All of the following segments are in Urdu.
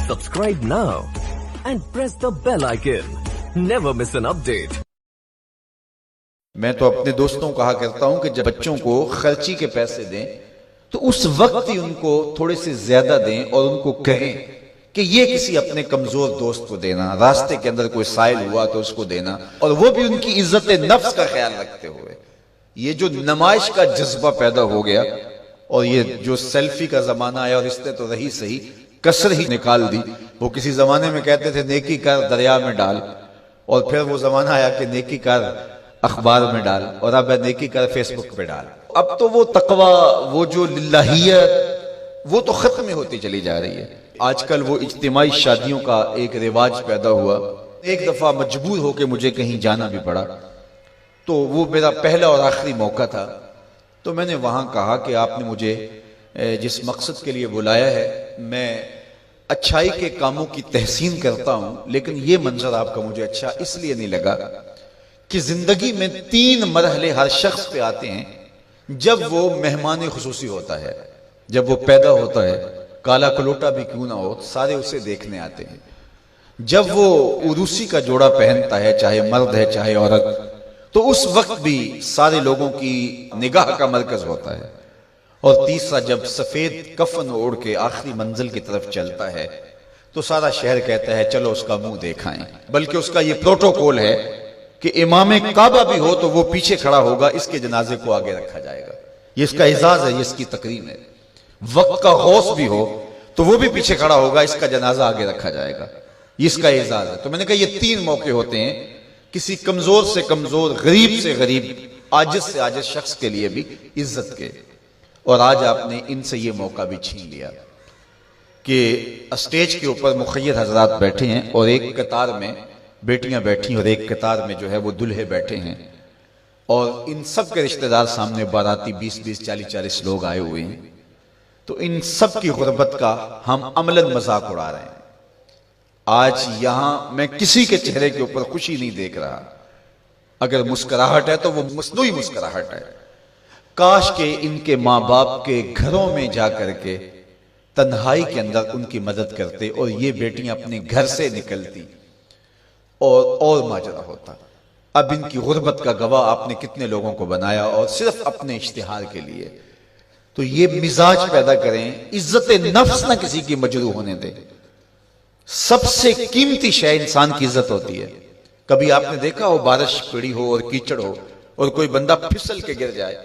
Subscribe now and press the bell icon. Never miss an update. میں تو اپنے دوستوں کہا کرتا ہوں کہ جب بچوں کو خرچی کے پیسے دیں تو اس وقت ہی ان کو تھوڑے سے زیادہ دیں اور ان کو کہیں کہ یہ کسی اپنے کمزور دوست کو دینا، راستے کے اندر کوئی سائل ہوا تو اس کو دینا، اور وہ بھی ان کی عزت نفس کا خیال رکھتے ہوئے۔ یہ جو نمائش کا جذبہ پیدا ہو گیا اور یہ جو سیلفی کا زمانہ آیا، اور اس نے تو رہی صحیح کسر ہی نکال دی۔ وہ کسی زمانے میں کہتے تھے نیکی کر دریا میں ڈال، اور پھر وہ زمانہ آیا کہ نیکی کر اخبار میں ڈال، اور اب نیکی کر فیس بک پہ ڈال۔ اب تو وہ تقوی، وہ جو للہیت، وہ تو ختم ہوتی چلی جا رہی ہے۔ آج کل وہ اجتماعی شادیوں کا ایک رواج پیدا ہوا۔ ایک دفعہ مجبور ہو کے مجھے کہیں جانا بھی پڑا، تو وہ میرا پہلا اور آخری موقع تھا۔ تو میں نے وہاں کہا کہ آپ نے مجھے جس مقصد کے لیے بلایا ہے، میں اچھائی کے کاموں کی تحسین کرتا ہوں، لیکن یہ منظر آپ کا مجھے اچھا اس لیے نہیں لگا کہ زندگی میں 3 مرحلے ہر شخص پہ آتے ہیں جب وہ مہمان خصوصی ہوتا ہے۔ جب وہ پیدا ہوتا ہے، کالا کلوٹا بھی کیوں نہ ہو، سارے اسے دیکھنے آتے ہیں۔ جب وہ عروسی کا جوڑا پہنتا ہے، چاہے مرد ہے چاہے عورت، تو اس وقت بھی سارے لوگوں کی نگاہ کا مرکز ہوتا ہے۔ اور تیسرا، جب سفید کفن اوڑھ کے آخری منزل کی طرف چلتا ہے تو سارا شہر کہتا ہے چلو اس کا منہ دیکھائیں۔ بلکہ اس کا یہ پروٹوکول ہے کہ امام کعبہ بھی ہو تو وہ پیچھے کھڑا ہوگا، اس کے جنازے کو آگے رکھا جائے گا۔ یہ اس کا اعزاز ہے، یہ اس کی تکریم ہے۔ وقت کا غوث بھی ہو تو وہ بھی پیچھے کھڑا ہوگا، اس کا جنازہ آگے رکھا جائے گا۔ یہ اس کا اعزاز ہے۔ تو میں نے کہا یہ 3 موقع ہوتے ہیں کسی کمزور سے کمزور، غریب سے غریب، عاجز سے عاجز شخص کے لیے بھی عزت کے، اور آج آپ نے ان سے یہ موقع بھی چھین لیا کہ اسٹیج کے اوپر مخیر حضرات بیٹھے ہیں، اور ایک قطار میں بیٹیاں بیٹھی اور ایک قطار میں جو ہے وہ دلہے بیٹھے ہیں، اور ان سب کے رشتہ دار سامنے، باراتی 20-20 40-40 لوگ آئے ہوئے ہیں۔ تو ان سب کی غربت کا ہم عملاً مذاق اڑا رہے ہیں۔ آج یہاں میں کسی کے چہرے کے اوپر خوشی نہیں دیکھ رہا۔ اگر مسکراہٹ ہے تو وہ مصنوعی مسکراہٹ ہے۔ کاش کہ ان کے ماں باپ کے گھروں میں جا کر کے تنہائی کے اندر ان کی مدد کرتے، اور یہ بیٹیاں اپنے گھر سے نکلتی اور ماجرا ہوتا۔ اب ان کی غربت کا گواہ آپ نے کتنے لوگوں کو بنایا، اور صرف اپنے اشتہار کے لیے۔ تو یہ مزاج پیدا کریں، عزت نفس نہ کسی کی مجروح ہونے دے۔ سب سے قیمتی شے انسان کی عزت ہوتی ہے۔ کبھی آپ نے دیکھا ہو بارش پڑی ہو اور کیچڑ ہو اور کوئی بندہ پھسل کے گر جائے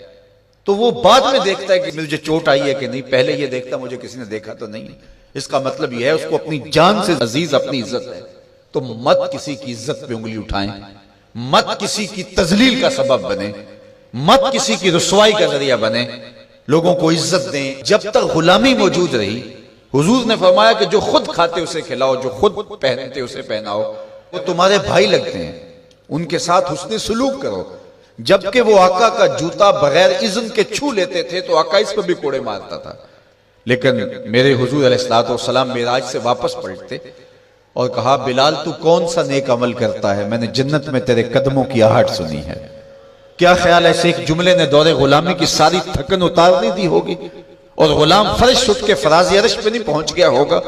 تو وہ بعد میں دیکھتا ہے کہ مجھے چوٹ آئی ہے کہ نہیں، پہلے یہ دیکھتا مجھے کسی نے دیکھا تو نہیں۔ اس کا مطلب یہ ہے اس کو اپنی جان سے عزیز اپنی عزت ہے۔ تو مت کسی کی عزت پہ انگلی اٹھائیں، مت کسی کی تذلیل کا سبب بنے، مت کسی کی رسوائی کا ذریعہ بنے۔ لوگوں کو عزت دیں۔ جب تک غلامی موجود رہی، حضور نے فرمایا کہ جو خود کھاتے اسے کھلاؤ، جو خود پہنتے اسے پہناؤ۔ وہ تمہارے بھائی لگتے ہیں، ان کے ساتھ حسن سلوک کرو۔ جبکہ وہ آقا کا جوتا بغیر اذن کے چھو لیتے تھے تو آقا اس پہ بھی کوڑے مارتا تھا، لیکن میرے حضور علیہ السلام معراج سے واپس پلٹتے اور کہا بلال تو کون سا نیک عمل کرتا ہے، میں نے جنت میں تیرے قدموں کی آہٹ سنی ہے۔ کیا خیال ہے اس ایک جملے نے دور غلامی کی ساری تھکن اتار نہیں دی ہوگی، اور غلام فرش اٹھ کے فراز عرش پہ نہیں پہنچ گیا ہوگا؟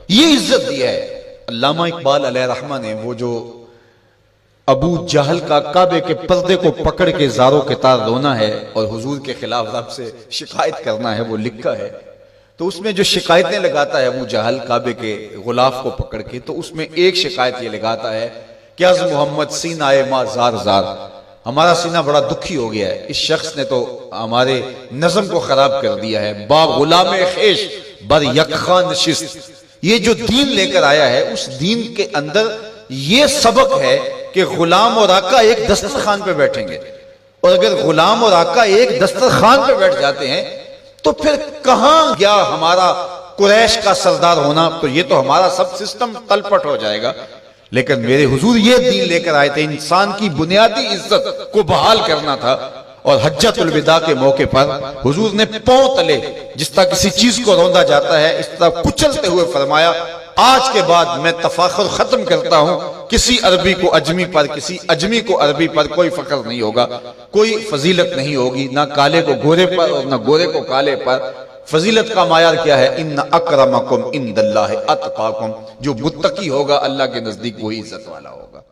یہ عزت دیا ہے۔ علامہ اقبال علیہ رحمہ نے وہ جو ابو جہل کا کعبے کے پردے کو پکڑ کے زاروں کے تار رونا ہے اور حضور کے خلاف رب سے شکایت کرنا ہے، وہ لکھا ہے۔ تو اس میں جو شکایتیں لگاتا ہے ابو جہل کعبے کے غلاف کو پکڑ کے، تو اس میں ایک شکایت یہ لگاتا ہے کہ از محمد سینہ ما زار زار، ہمارا سینہ بڑا دکھی ہو گیا ہے، اس شخص نے تو ہمارے نظم کو خراب کر دیا ہے۔ با غلام خیش بر یکخان نشست، یہ جو دین لے کر آیا ہے اس دین کے اندر یہ سبق ہے کہ غلام اور آقا ایک دسترخوان پہ بیٹھیں گے، اور اگر غلام اور آقا ایک دسترخوان پہ بیٹھ جاتے ہیں تو پھر کہاں گیا ہمارا قریش کا سردار ہونا؟ تو یہ تو ہمارا سب سسٹم تلپٹ ہو جائے گا۔ لیکن میرے حضور یہ دین لے کر آئے تھے، انسان کی بنیادی عزت کو بحال کرنا تھا۔ اور حجۃ الوداع کے موقع پر حضور نے پاؤں تلے جس طرح کسی چیز کو روندا جاتا ہے اس طرح کچلتے ہوئے فرمایا آج کے بعد میں تفاخر ختم کرتا ہوں، کسی عربی کو اجمی پر، کسی اجمی کو عربی پر کوئی فخر نہیں ہوگا، کوئی فضیلت نہیں ہوگی، نہ کالے کو گورے پر اور نہ گورے کو کالے پر، فضیلت کا معیار کیا ہے؟ ان اکرمکم عند اللہ اتقاکم، جو متقی ہوگا اللہ کے نزدیک وہی عزت والا ہوگا۔